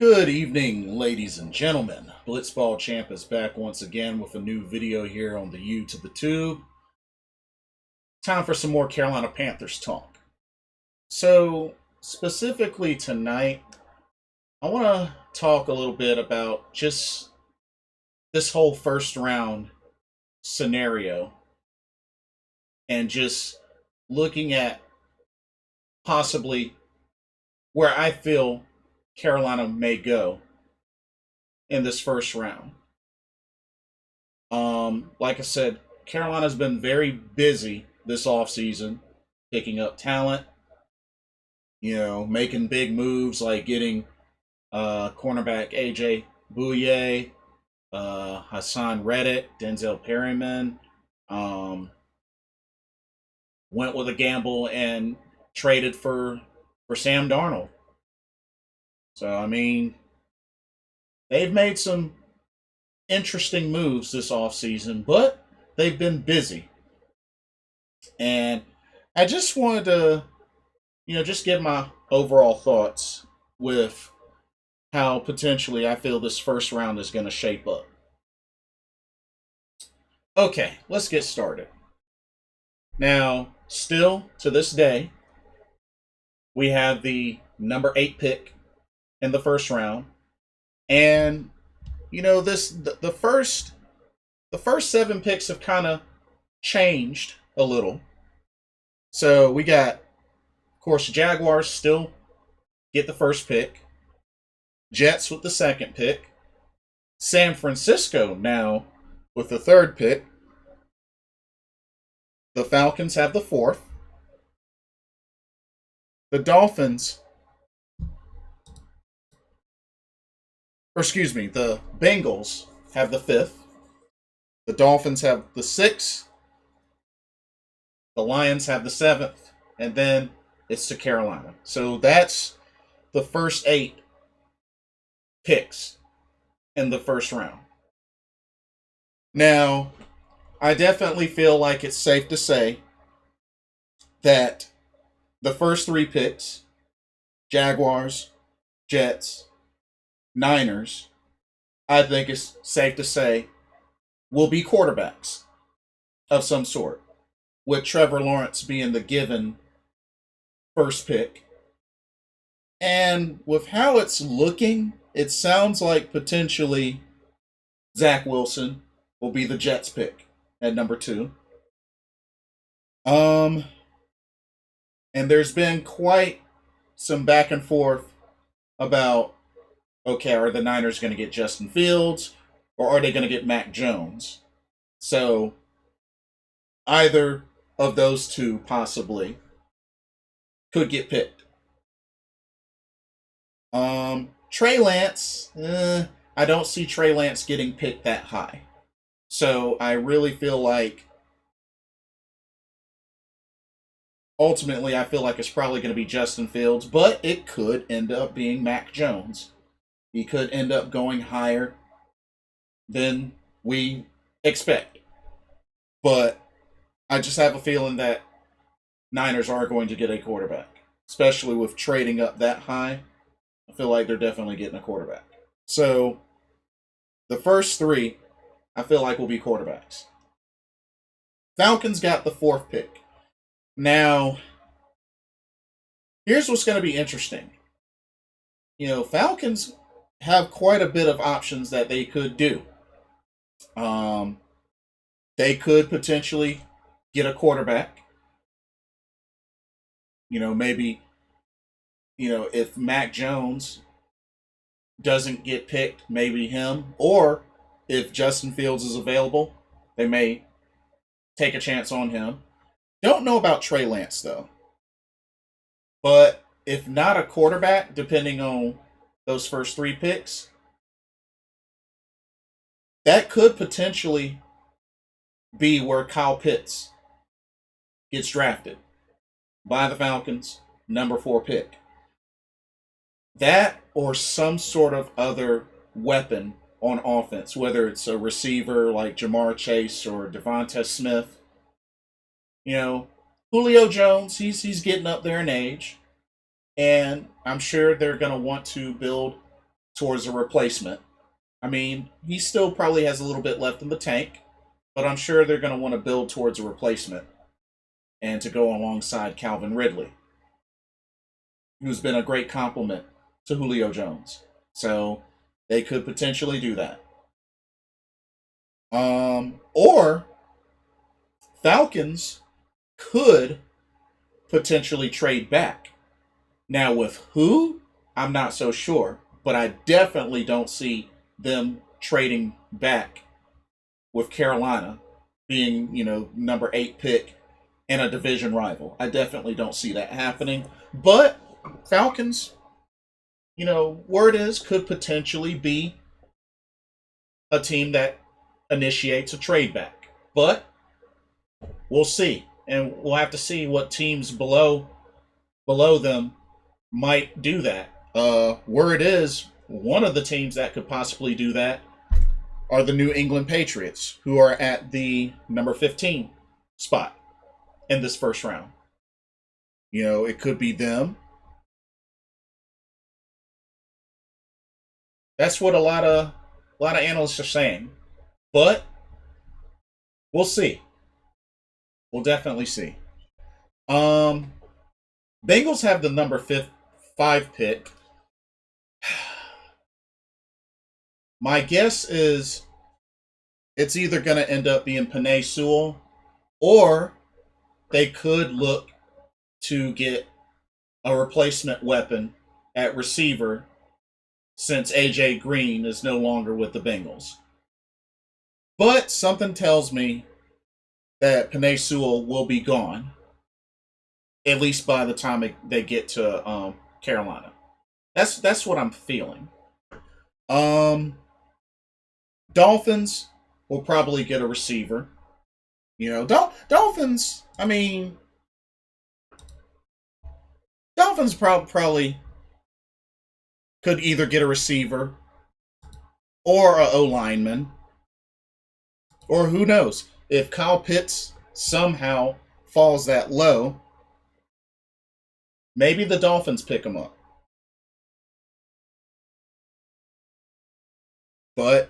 Good evening, ladies and gentlemen. Blitzball Champ is back once again with a new video here on the U to the Tube. Time for some more Carolina Panthers talk. So, specifically tonight, I want to talk a little bit about just this whole first round scenario and just looking at possibly where I feel Carolina may go in this first round. Like I said, Carolina's been very busy this offseason, picking up talent, making big moves like getting cornerback AJ Bouye, Hassan Reddick, Denzel Perryman. Went with a gamble and traded for Sam Darnold. So, I mean, they've made some interesting moves this offseason, but they've been busy. And I just wanted to, just give my overall thoughts with how potentially I feel this first round is going to shape up. Okay, let's get started. Now, still to this day, we have the number 8 pick in the first round. And the first 7 picks have kind of changed a little. So we got, of course, Jaguars still get the first pick, Jets with the second pick, San Francisco now with the third pick, the Falcons have the fourth, the Dolphins, the Bengals have the fifth, the Dolphins have the sixth, the Lions have the seventh, and then it's to Carolina. So that's the first 8 picks in the first round. Now, I definitely feel like it's safe to say that the first 3 picks, Jaguars, Jets, Niners, I think it's safe to say will be quarterbacks of some sort, with Trevor Lawrence being the given first pick. And with how it's looking, it sounds like potentially Zach Wilson will be the Jets pick at number 2. And there's been quite some back and forth about, okay, are the Niners going to get Justin Fields or are they going to get Mac Jones? So either of those two possibly could get picked. Trey Lance, I don't see Trey Lance getting picked that high. So I really feel like ultimately I feel like it's probably going to be Justin Fields, but it could end up being Mac Jones. He could end up going higher than we expect. But I just have a feeling that Niners are going to get a quarterback, especially with trading up that high. I feel like they're definitely getting a quarterback. So the first 3, I feel like will be quarterbacks. Falcons got the 4th pick. Now, here's what's going to be interesting. Falcons have quite a bit of options that they could do. They could potentially get a quarterback. Maybe, if Mac Jones doesn't get picked, maybe him. Or if Justin Fields is available, they may take a chance on him. Don't know about Trey Lance, though. But if not a quarterback, depending on those first 3 picks, that could potentially be where Kyle Pitts gets drafted by the Falcons, number 4 pick. That or some sort of other weapon on offense, whether it's a receiver like Jamar Chase or Devonta Smith. Julio Jones, he's getting up there in age. And I'm sure they're going to want to build towards a replacement. I mean, he still probably has a little bit left in the tank, but I'm sure they're going to want to build towards a replacement and to go alongside Calvin Ridley, who's been a great compliment to Julio Jones. So they could potentially do that. Or Falcons could potentially trade back. Now, with who? I'm not so sure, but I definitely don't see them trading back with Carolina being, number 8 pick and a division rival. I definitely don't see that happening. But Falcons, word is, could potentially be a team that initiates a trade back. But we'll see. And we'll have to see what teams below them might do that. Word is, one of the teams that could possibly do that are the New England Patriots, who are at the number 15 spot in this first round. It could be them. That's what a lot of analysts are saying. But we'll see. We'll definitely see. Bengals have the number 5 pick. My guess is it's either going to end up being Penei Sewell, or they could look to get a replacement weapon at receiver since AJ Green is no longer with the Bengals. But something tells me that Penei Sewell will be gone, at least by the time they get to Carolina. That's what I'm feeling. Dolphins will probably get a receiver. Dolphins. I mean, Dolphins probably could either get a receiver or a O lineman, or who knows, if Kyle Pitts somehow falls that low, maybe the Dolphins pick him up. But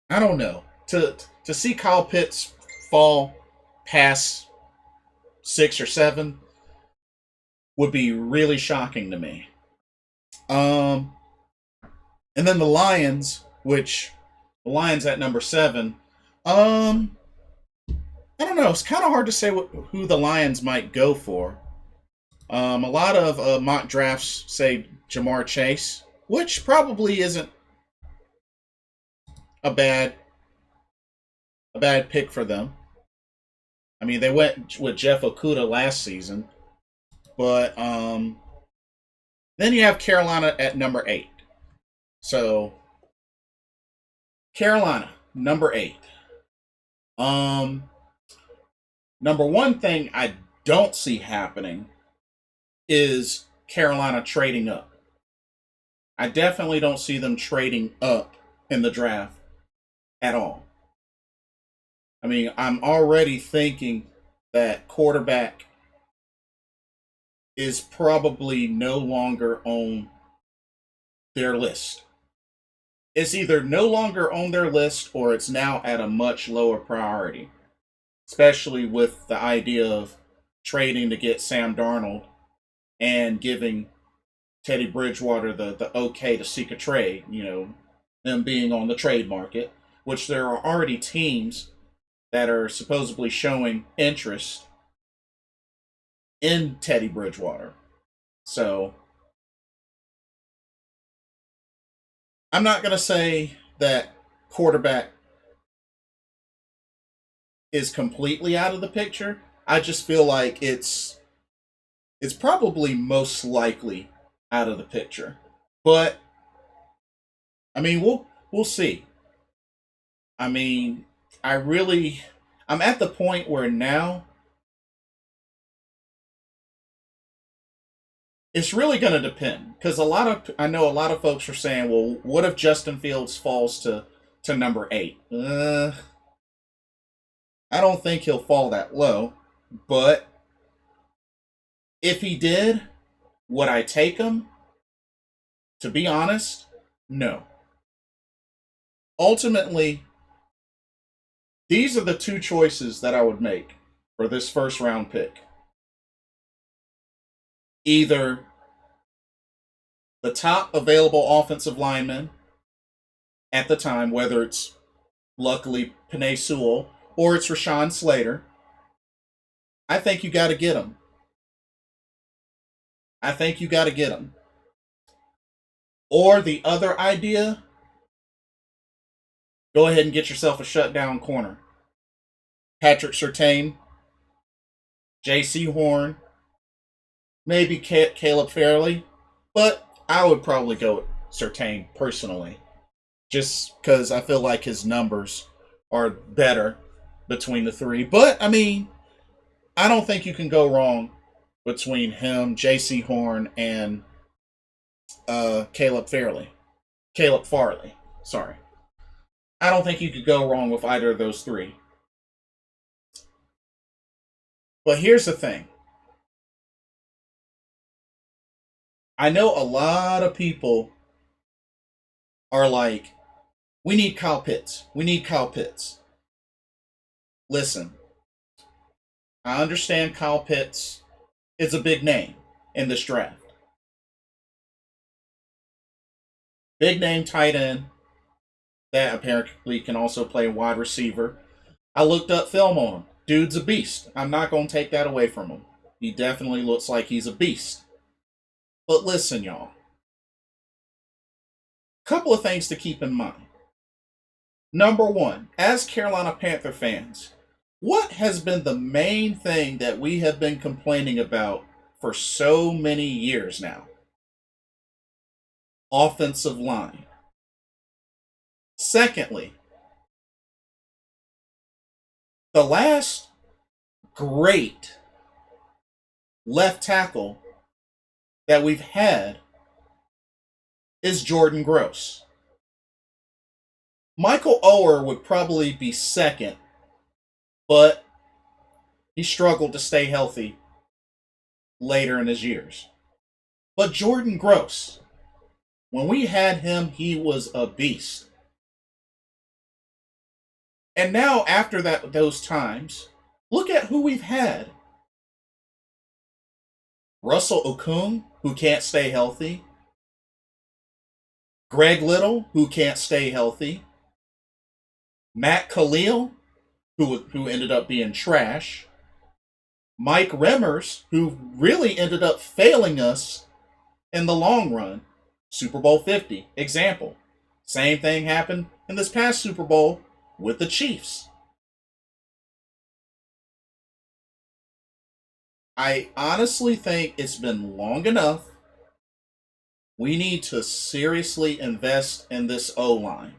I don't know. To see Kyle Pitts fall past 6 or 7 would be really shocking to me. And then the Lions, the Lions at number 7. I don't know. It's kind of hard to say who the Lions might go for. A lot of mock drafts say Jamar Chase, which probably isn't a bad pick for them. I mean, they went with Jeff Okudah last season, but then you have Carolina at number 8. So Carolina number 8. Number one thing I don't see happening is Carolina trading up. I definitely don't see them trading up in the draft at all. I mean, I'm already thinking that quarterback is probably no longer on their list. It's either no longer on their list or it's now at a much lower priority, especially with the idea of trading to get Sam Darnold and giving Teddy Bridgewater the okay to seek a trade, them being on the trade market, which there are already teams that are supposedly showing interest in Teddy Bridgewater. So I'm not going to say that quarterback is completely out of the picture. I just feel like it's probably most likely out of the picture. But I mean, we'll see. I mean, I'm at the point where now it's really going to depend, because I know a lot of folks are saying, well, what if Justin Fields falls to number 8? I don't think he'll fall that low, but if he did, would I take him? To be honest, no. Ultimately, these are the two choices that I would make for this first round pick. Either the top available offensive lineman at the time, whether it's luckily Penei Sewell or it's Rashawn Slater, I think you got to get him. I think you got to get him. Or the other idea, go ahead and get yourself a shutdown corner. Patrick Surtain, J.C. Horn, maybe Caleb Fairley, but I would probably go with Surtain personally, just because I feel like his numbers are better between the three. But, I mean, I don't think you can go wrong between him, J.C. Horn, and Caleb Farley. Sorry. I don't think you could go wrong with either of those three. But here's the thing. I know a lot of people are like, we need Kyle Pitts. We need Kyle Pitts. Listen, I understand Kyle Pitts is a big name in this draft. Big name tight end that apparently can also play wide receiver. I looked up film on him. Dude's a beast. I'm not going to take that away from him. He definitely looks like he's a beast. But listen, y'all. Couple of things to keep in mind. Number one, as Carolina Panther fans, what has been the main thing that we have been complaining about for so many years now? Offensive line. Secondly, the last great left tackle that we've had is Jordan Gross. Michael Oher would probably be second, but he struggled to stay healthy later in his years. But Jordan Gross, when we had him, he was a beast. And now, after those times, look at who we've had. Russell Okung, who can't stay healthy. Greg Little, who can't stay healthy. Matt Khalil, who ended up being trash. Mike Remmers, who really ended up failing us in the long run. Super Bowl 50, example. Same thing happened in this past Super Bowl with the Chiefs. I honestly think it's been long enough. We need to seriously invest in this O-line.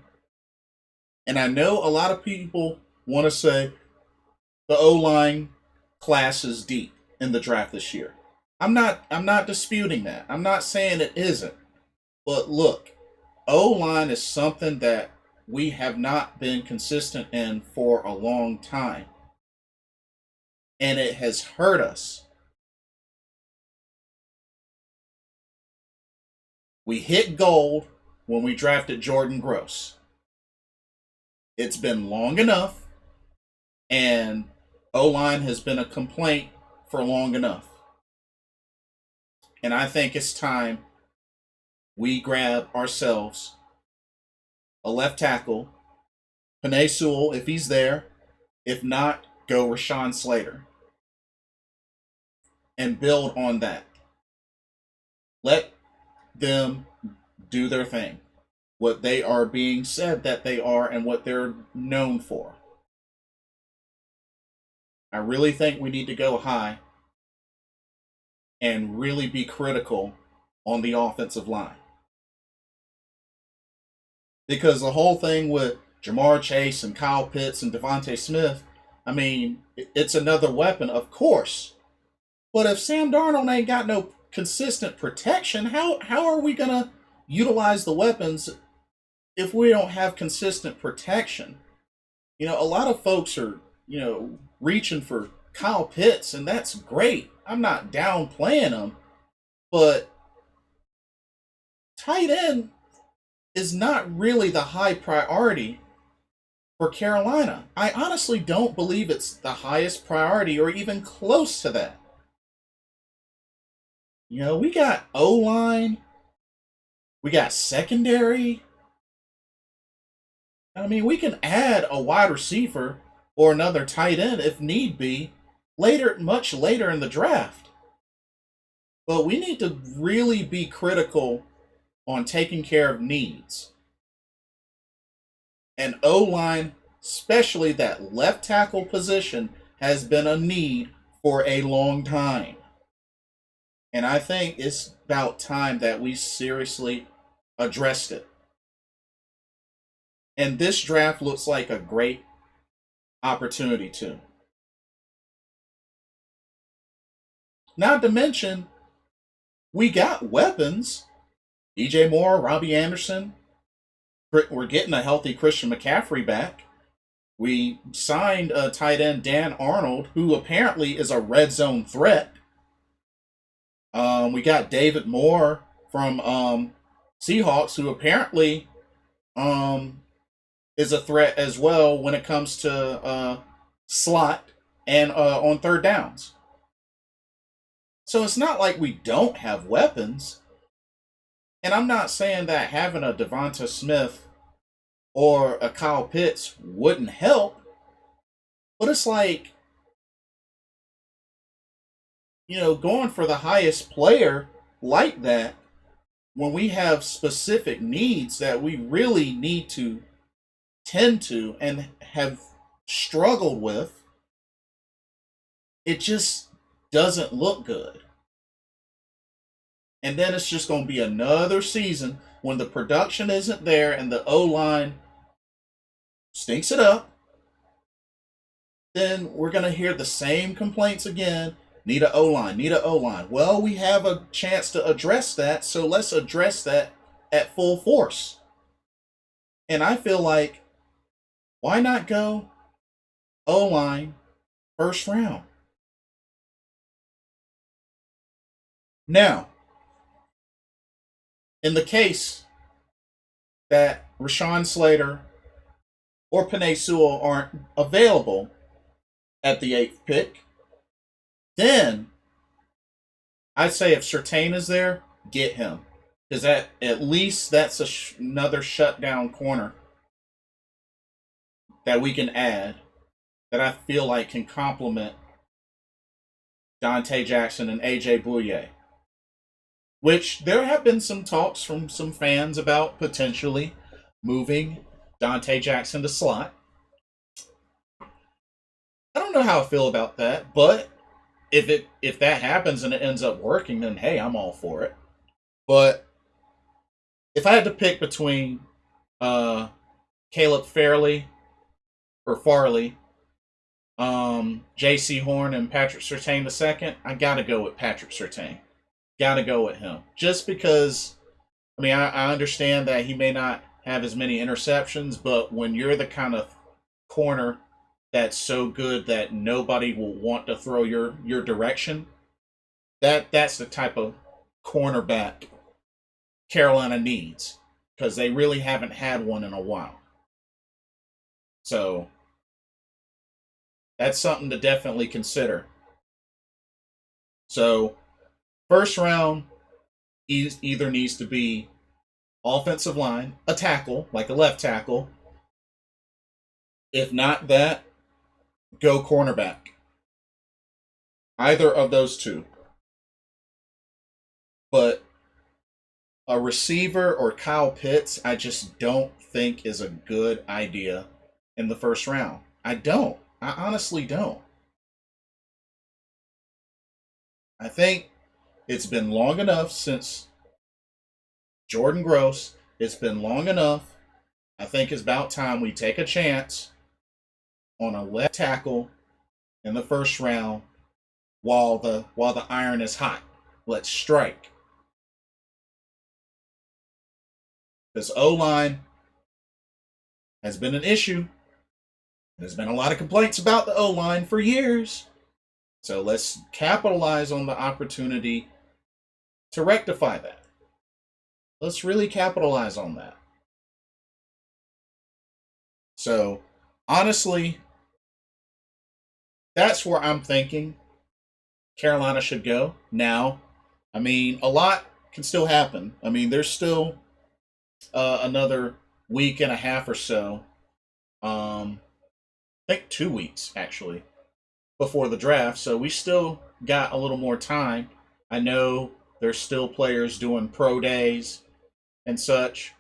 And I know a lot of people want to say the O-line class is deep in the draft this year. I'm not disputing that. I'm not saying it isn't. But look, O-line is something that we have not been consistent in for a long time. And it has hurt us. We hit gold when we drafted Jordan Gross. It's been long enough, and O-line has been a complaint for long enough. And I think it's time we grab ourselves a left tackle, Penei Sewell, if he's there. If not, go Rashawn Slater. And build on that. Let them do their thing. What they are being said that they are and what they're known for. I really think we need to go high and really be critical on the offensive line. Because the whole thing with Jamar Chase and Kyle Pitts and Devontae Smith, I mean, it's another weapon, of course. But if Sam Darnold ain't got no consistent protection, how are we going to utilize the weapons if we don't have consistent protection? You know, a lot of folks are, reaching for Kyle Pitts, and that's great. I'm not downplaying him, but tight end is not really the high priority for Carolina. I honestly don't believe it's the highest priority or even close to that. You know, we got O line, we got secondary. I mean, we can add a wide receiver or another tight end if need be later, much later in the draft. But we need to really be critical on taking care of needs. And O line, especially that left tackle position, has been a need for a long time. And I think it's about time that we seriously addressed it. And this draft looks like a great opportunity too. Not to mention, we got weapons. DJ Moore, Robbie Anderson. We're getting a healthy Christian McCaffrey back. We signed a tight end, Dan Arnold, who apparently is a red zone threat. We got David Moore from Seahawks, who apparently is a threat as well when it comes to slot and on third downs. So it's not like we don't have weapons. And I'm not saying that having a Devonta Smith or a Kyle Pitts wouldn't help, but it's like, you know, going for the highest player like that when we have specific needs that we really need to tend to and have struggled with, it just doesn't look good. And then it's just going to be another season when the production isn't there and the O-line stinks it up. Then we're going to hear the same complaints again. Need a O-line, need a O-line. Well, we have a chance to address that, so let's address that at full force. And I feel like, why not go O-line first round? Now, in the case that Rashawn Slater or Penei Sewell aren't available at the 8th pick, then I'd say if Surtain is there, get him. Because at least that's another shutdown corner that we can add that I feel like can complement Dante Jackson and AJ Bouye. Which there have been some talks from some fans about potentially moving Dante Jackson to slot. I don't know how I feel about that, but if that happens and it ends up working, then hey, I'm all for it. But if I had to pick between Caleb Farley, J.C. Horn, and Patrick Surtain II, I gotta go with Patrick Surtain. Gotta go with him. Just because, I mean, I understand that he may not have as many interceptions, but when you're the kind of corner that's so good that nobody will want to throw your direction, that's the type of cornerback Carolina needs, because they really haven't had one in a while. So that's something to definitely consider. So first round either needs to be offensive line, a tackle, like a left tackle. If not that, go cornerback. Either of those two. But a receiver or Kyle Pitts, I just don't think is a good idea in the first round. I don't. I honestly don't. I think it's been long enough since Jordan Gross. It's been long enough. I think it's about time we take a chance on a left tackle in the first round while the iron is hot. Let's strike. This O-line has been an issue. There's been a lot of complaints about the O-line for years. So let's capitalize on the opportunity to rectify that. Let's really capitalize on that. So, honestly, that's where I'm thinking Carolina should go. Now, I mean, a lot can still happen. I mean, there's still another week and a half or so. I think 2 weeks, actually, before the draft. So we still got a little more time. I know there's still players doing pro days and such,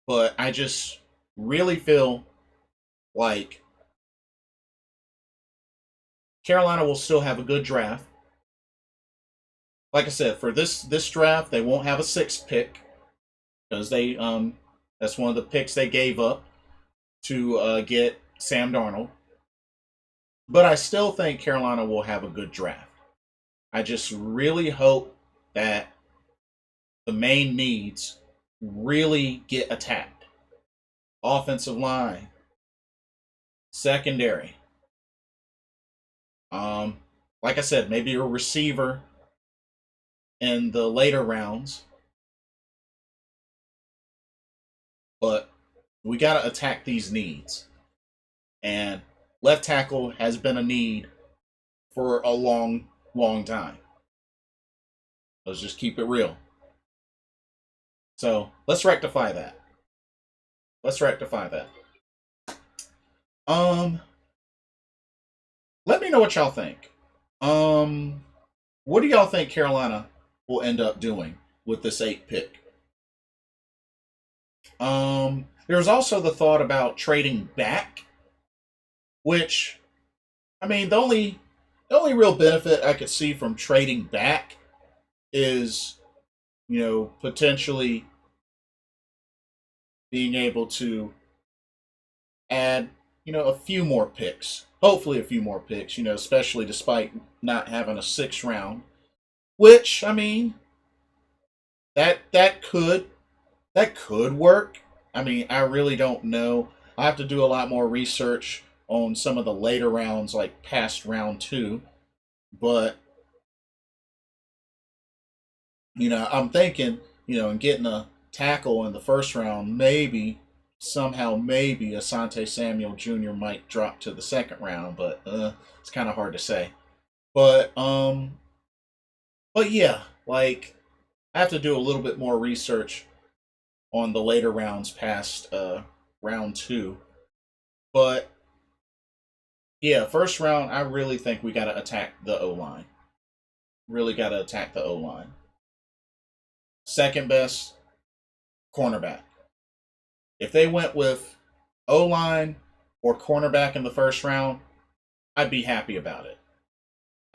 but I just really feel like Carolina will still have a good draft. Like I said, for this draft, they won't have a sixth pick because they that's one of the picks they gave up to get Sam Darnold. But I still think Carolina will have a good draft. I just really hope that the main needs really get attacked. Offensive line, secondary. Like I said, maybe a receiver in the later rounds. But we got to attack these needs. And left tackle has been a need for a long, long time. Let's just keep it real. So let's rectify that. Let's rectify that. Let me know what y'all think. What do y'all think Carolina will end up doing with this 8th pick? There's also the thought about trading back, which, I mean, the only real benefit I could see from trading back is, potentially being able to add, a few more picks. Hopefully a few more picks, especially despite not having a 6th round. Which, I mean, that could work. I mean, I really don't know. I have to do a lot more research on some of the later rounds, like past round 2. But, I'm thinking, in getting a tackle in the 1st round, maybe Asante Samuel Jr. might drop to the 2nd round, but it's kind of hard to say. But yeah, like, I have to do a little bit more research on the later rounds past round 2. But yeah, 1st round, I really think we got to attack the O line. Really got to attack the O line. 2nd best, cornerback. If they went with O line or cornerback in the 1st round, I'd be happy about it.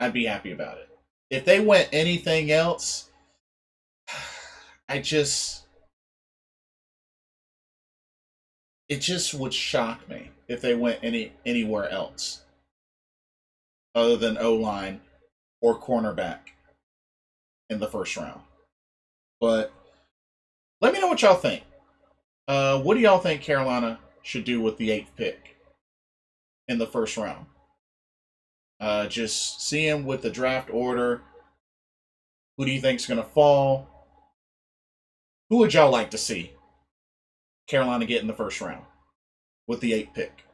I'd be happy about it. If they went anything else, it just would shock me if they went anywhere else other than O line or cornerback in the 1st round. But let me know what y'all think. What do y'all think Carolina should do with the 8th pick in the 1st round? Just seeing with the draft order, who do you think's going to fall? Who would y'all like to see Carolina get in the 1st round with the 8th pick?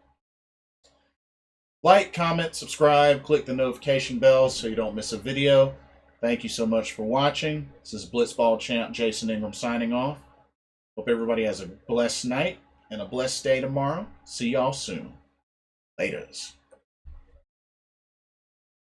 Like, comment, subscribe, click the notification bell so you don't miss a video. Thank you so much for watching. This is Blitzball Champ Jason Ingram signing off. Hope everybody has a blessed night and a blessed day tomorrow. See y'all soon. Laters.